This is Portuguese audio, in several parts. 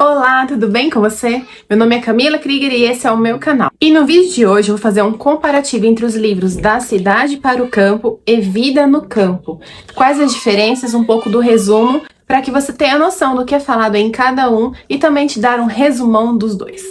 Olá, tudo bem com você? Meu nome é Camila Krieger e esse é o meu canal. E no vídeo de hoje eu vou fazer um comparativo entre os livros Da Cidade para o Campo e Vida no Campo. Quais as diferenças, um pouco do resumo, para que você tenha noção do que é falado em cada um e também te dar um resumão dos dois.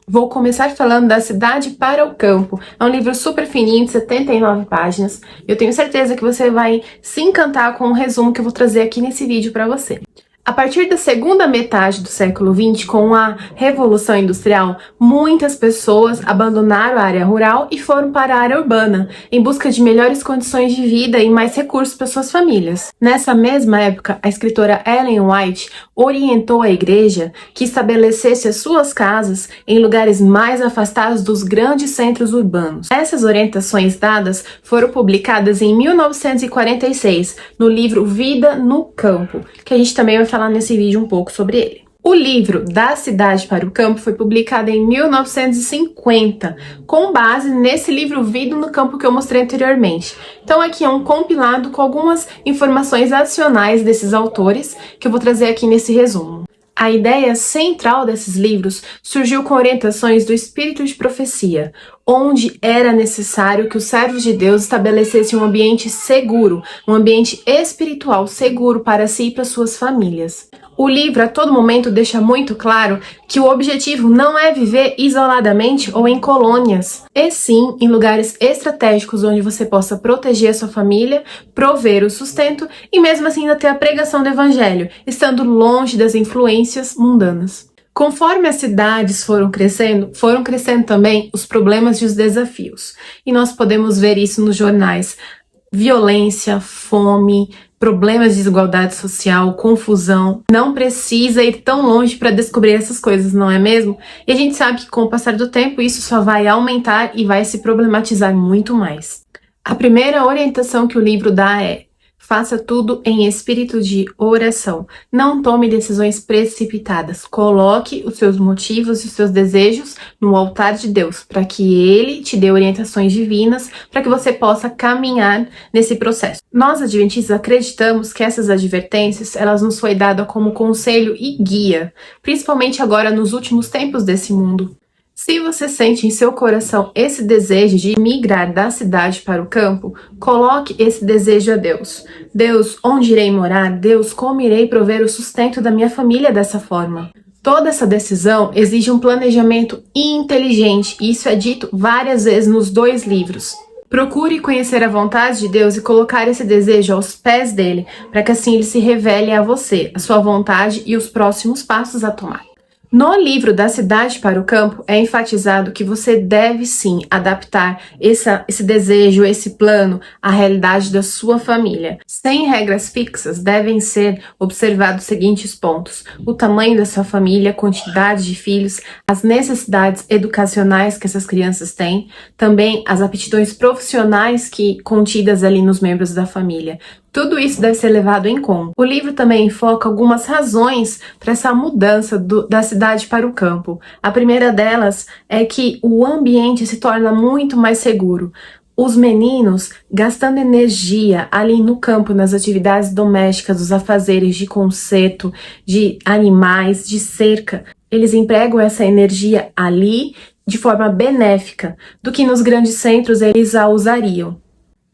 Vou começar falando Da Cidade para o Campo. É um livro super fininho, de 79 páginas. Eu tenho certeza que você vai se encantar com o resumo que eu vou trazer aqui nesse vídeo para você. A partir da segunda metade do século XX, com a Revolução Industrial, muitas pessoas abandonaram a área rural e foram para a área urbana, em busca de melhores condições de vida e mais recursos para suas famílias. Nessa mesma época, a escritora Ellen White orientou a igreja que estabelecesse as suas casas em lugares mais afastados dos grandes centros urbanos. Essas orientações dadas foram publicadas em 1946, no livro Vida no Campo, que a gente também vai falar nesse vídeo um pouco sobre ele. O livro Da Cidade para o Campo foi publicado em 1950, com base nesse livro Vida no Campo que eu mostrei anteriormente. Então aqui é um compilado com algumas informações adicionais desses autores que eu vou trazer aqui nesse resumo. A ideia central desses livros surgiu com orientações do Espírito de Profecia, onde era necessário que os servos de Deus estabelecessem um ambiente seguro, um ambiente espiritual seguro para si e para suas famílias. O livro a todo momento deixa muito claro que o objetivo não é viver isoladamente ou em colônias, e sim em lugares estratégicos onde você possa proteger a sua família, prover o sustento e mesmo assim ainda ter a pregação do evangelho, estando longe das influências mundanas. Conforme as cidades foram crescendo também os problemas e os desafios. E nós podemos ver isso nos jornais: violência, fome, problemas de desigualdade social, confusão. Não precisa ir tão longe para descobrir essas coisas, não é mesmo? E a gente sabe que com o passar do tempo isso só vai aumentar e vai se problematizar muito mais. A primeira orientação que o livro dá é: faça tudo em espírito de oração. Não tome decisões precipitadas. Coloque os seus motivos e os seus desejos no altar de Deus, para que Ele te dê orientações divinas, para que você possa caminhar nesse processo. Nós, adventistas, acreditamos que essas advertências, elas nos foi dada como conselho e guia, principalmente agora nos últimos tempos desse mundo. Se você sente em seu coração esse desejo de migrar da cidade para o campo, coloque esse desejo a Deus. Deus, onde irei morar? Deus, como irei prover o sustento da minha família dessa forma? Toda essa decisão exige um planejamento inteligente, e isso é dito várias vezes nos dois livros. Procure conhecer a vontade de Deus e colocar esse desejo aos pés dele, para que assim ele se revele a você, a sua vontade e os próximos passos a tomar. No livro Da Cidade para o Campo, é enfatizado que você deve sim adaptar esse desejo, esse plano à realidade da sua família. Sem regras fixas, devem ser observados os seguintes pontos: o tamanho da sua família, a quantidade de filhos, as necessidades educacionais que essas crianças têm, também as aptidões profissionais contidas ali nos membros da família. Tudo isso deve ser levado em conta. O livro também enfoca algumas razões para essa mudança da cidade para o campo. A primeira delas é que o ambiente se torna muito mais seguro. Os meninos, gastando energia ali no campo, nas atividades domésticas, os afazeres de conserto, de animais, de cerca, eles empregam essa energia ali de forma benéfica, do que nos grandes centros eles a usariam.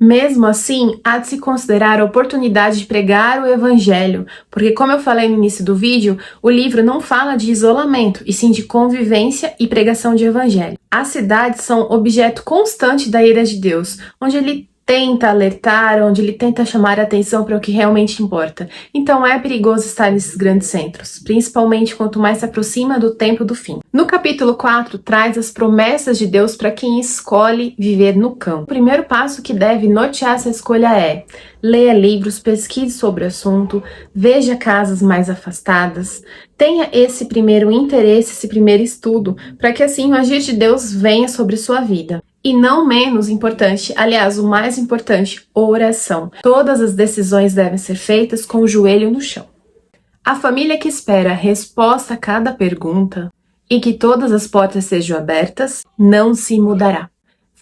Mesmo assim, há de se considerar a oportunidade de pregar o evangelho, porque, como eu falei no início do vídeo, o livro não fala de isolamento, e sim de convivência e pregação de evangelho. As cidades são objeto constante da ira de Deus, onde ele tenta alertar, onde ele tenta chamar a atenção para o que realmente importa. Então é perigoso estar nesses grandes centros, principalmente quanto mais se aproxima do tempo do fim. No capítulo 4, traz as promessas de Deus para quem escolhe viver no campo. O primeiro passo que deve nortear essa escolha é: leia livros, pesquise sobre o assunto, veja casas mais afastadas, tenha esse primeiro interesse, esse primeiro estudo, para que assim o agir de Deus venha sobre sua vida. E não menos importante, aliás, o mais importante, oração. Todas as decisões devem ser feitas com o joelho no chão. A família que espera resposta a cada pergunta e que todas as portas sejam abertas, não se mudará.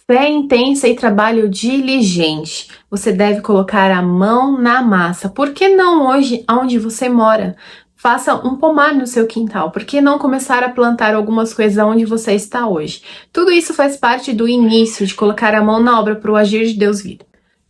Fé intensa e trabalho diligente. Você deve colocar a mão na massa. Por que não hoje, onde você mora? Faça um pomar no seu quintal. Por que não começar a plantar algumas coisas onde você está hoje? Tudo isso faz parte do início de colocar a mão na obra para o agir de Deus vir.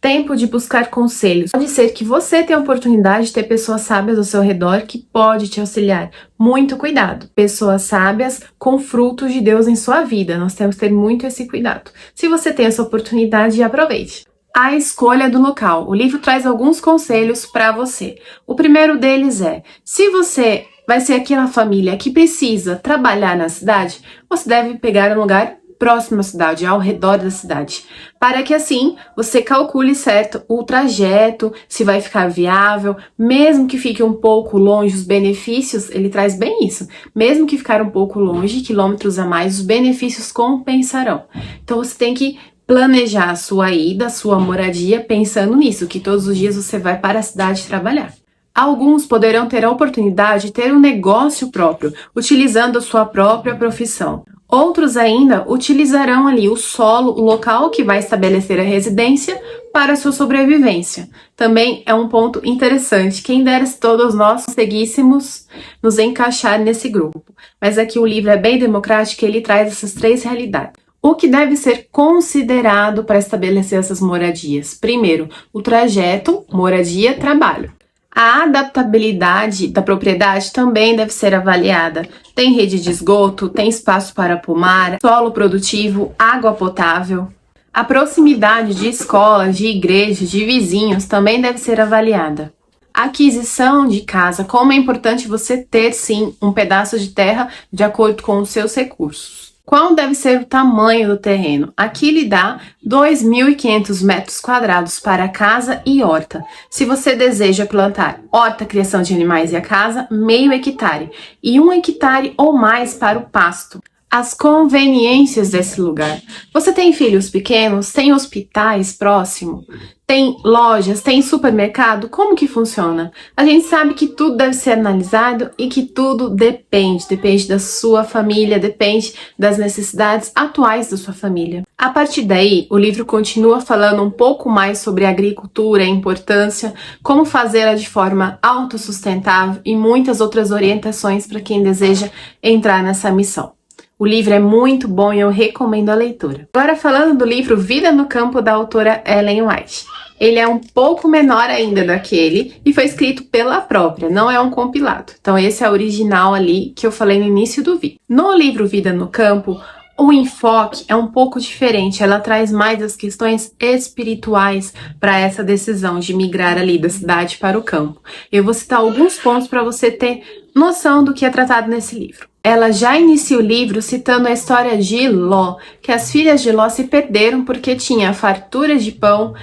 Tempo de buscar conselhos. Pode ser que você tenha a oportunidade de ter pessoas sábias ao seu redor que pode te auxiliar. Muito cuidado. Pessoas sábias com frutos de Deus em sua vida. Nós temos que ter muito esse cuidado. Se você tem essa oportunidade, aproveite. A escolha do local. O livro traz alguns conselhos para você. O primeiro deles é: se você vai ser aquela família que precisa trabalhar na cidade, você deve pegar um lugar próximo à cidade, ao redor da cidade, para que assim você calcule certo o trajeto, se vai ficar viável, mesmo que fique um pouco longe, os benefícios, ele traz bem isso, mesmo que ficar um pouco longe, quilômetros a mais, os benefícios compensarão. Então você tem que planejar a sua ida, a sua moradia, pensando nisso, que todos os dias você vai para a cidade trabalhar. Alguns poderão ter a oportunidade de ter um negócio próprio, utilizando a sua própria profissão. Outros ainda utilizarão ali o solo, o local que vai estabelecer a residência para a sua sobrevivência. Também é um ponto interessante, quem dera se todos nós conseguíssemos nos encaixar nesse grupo. Mas aqui o livro é bem democrático e ele traz essas três realidades. O que deve ser considerado para estabelecer essas moradias? Primeiro, o trajeto, moradia, trabalho. A adaptabilidade da propriedade também deve ser avaliada. Tem rede de esgoto, tem espaço para pomar, solo produtivo, água potável. A proximidade de escolas, de igrejas, de vizinhos também deve ser avaliada. A aquisição de casa, como é importante você ter sim um pedaço de terra de acordo com os seus recursos. Qual deve ser o tamanho do terreno? Aqui lhe dá 2.500 metros quadrados para casa e horta. Se você deseja plantar horta, criação de animais e a casa, meio hectare. E 1 hectare ou mais para o pasto. As conveniências desse lugar. Você tem filhos pequenos? Tem hospitais próximo? Tem lojas? Tem supermercado? Como que funciona? A gente sabe que tudo deve ser analisado e que tudo depende da sua família, depende das necessidades atuais da sua família. A partir daí, o livro continua falando um pouco mais sobre a agricultura, a importância, como fazê-la de forma autossustentável e muitas outras orientações para quem deseja entrar nessa missão. O livro é muito bom e eu recomendo a leitura. Agora falando do livro Vida no Campo, da autora Ellen White. Ele é um pouco menor ainda daquele e foi escrito pela própria, não é um compilado. Então esse é o original ali que eu falei no início do vídeo. No livro Vida no Campo, o enfoque é um pouco diferente, ela traz mais as questões espirituais para essa decisão de migrar ali da cidade para o campo. Eu vou citar alguns pontos para você ter noção do que é tratado nesse livro. Ela já inicia o livro citando a história de Ló, que as filhas de Ló se perderam porque tinha fartura de pão,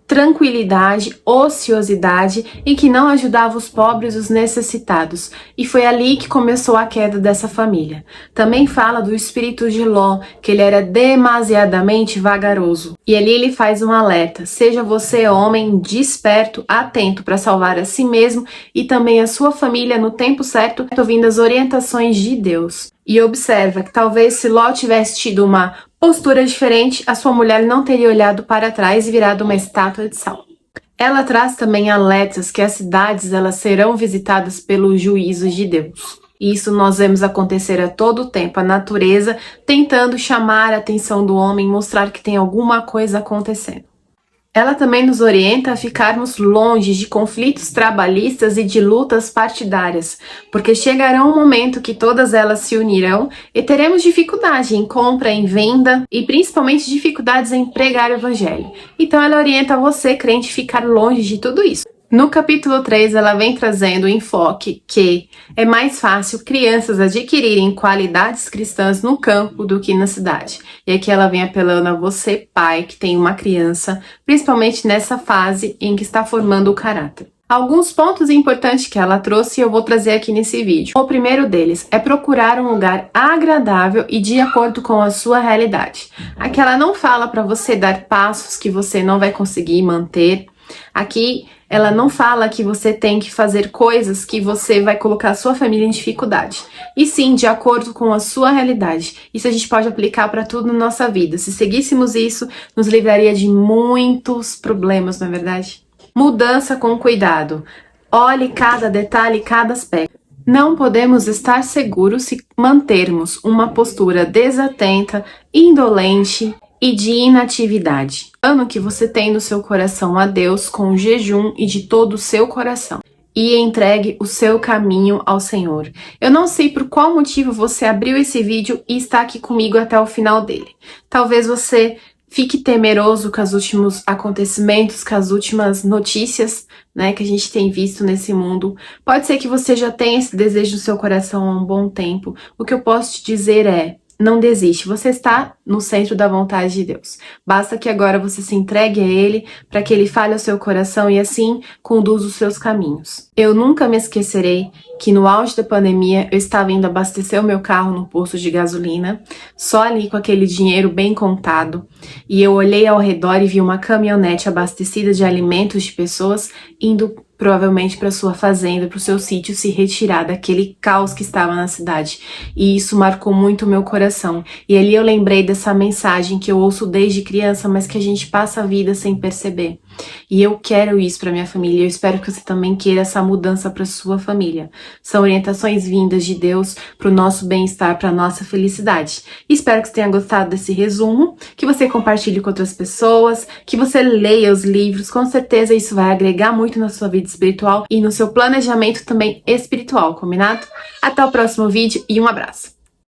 tranquilidade, ociosidade e que não ajudava os pobres e os necessitados. E foi ali que começou a queda dessa família. Também fala do espírito de Ló, que ele era demasiadamente vagaroso. E ali ele faz um alerta: seja você homem desperto, atento para salvar a si mesmo e também a sua família no tempo certo, ouvindo as orientações de Deus. E observa que talvez se Ló tivesse tido uma postura diferente, a sua mulher não teria olhado para trás e virado uma estátua de sal. Ela traz também alertas que as cidades elas serão visitadas pelos juízos de Deus. E isso nós vemos acontecer a todo tempo, a natureza tentando chamar a atenção do homem, mostrar que tem alguma coisa acontecendo. Ela também nos orienta a ficarmos longe de conflitos trabalhistas e de lutas partidárias, porque chegará um momento que todas elas se unirão e teremos dificuldade em compra, em venda e principalmente dificuldades em pregar o evangelho. Então ela orienta você, crente, a ficar longe de tudo isso. No capítulo 3, ela vem trazendo o enfoque que é mais fácil crianças adquirirem qualidades cristãs no campo do que na cidade. E aqui ela vem apelando a você, pai, que tem uma criança, principalmente nessa fase em que está formando o caráter. Alguns pontos importantes que ela trouxe eu vou trazer aqui nesse vídeo. O primeiro deles é procurar um lugar agradável e de acordo com a sua realidade. Aqui ela não fala para você dar passos que você não vai conseguir manter. Aqui ela não fala que você tem que fazer coisas que você vai colocar a sua família em dificuldade. E sim, de acordo com a sua realidade. Isso a gente pode aplicar para tudo na nossa vida. Se seguíssemos isso, nos livraria de muitos problemas, não é verdade? Mudança com cuidado. Olhe cada detalhe, cada aspecto. Não podemos estar seguros se mantermos uma postura desatenta, indolente e de inatividade. Ano que você tem no seu coração a Deus com jejum e de todo o seu coração. E entregue o seu caminho ao Senhor. Eu não sei por qual motivo você abriu esse vídeo e está aqui comigo até o final dele. Talvez você fique temeroso com os últimos acontecimentos, com as últimas notícias, né, que a gente tem visto nesse mundo. Pode ser que você já tenha esse desejo no seu coração há um bom tempo. O que eu posso te dizer é: não desiste, você está no centro da vontade de Deus. Basta que agora você se entregue a Ele, para que Ele fale ao seu coração e assim conduza os seus caminhos. Eu nunca me esquecerei que no auge da pandemia eu estava indo abastecer o meu carro no posto de gasolina, só ali com aquele dinheiro bem contado, e eu olhei ao redor e vi uma caminhonete abastecida de alimentos de pessoas indo provavelmente para sua fazenda, para o seu sítio, se retirar daquele caos que estava na cidade. E isso marcou muito o meu coração. E ali eu lembrei dessa mensagem que eu ouço desde criança, mas que a gente passa a vida sem perceber. E eu quero isso para minha família. Eu espero que você também queira essa mudança para sua família. São orientações vindas de Deus para o nosso bem-estar, para a nossa felicidade. Espero que você tenha gostado desse resumo, que você compartilhe com outras pessoas, que você leia os livros. Com certeza isso vai agregar muito na sua vida espiritual e no seu planejamento também espiritual, combinado? Até o próximo vídeo e um abraço!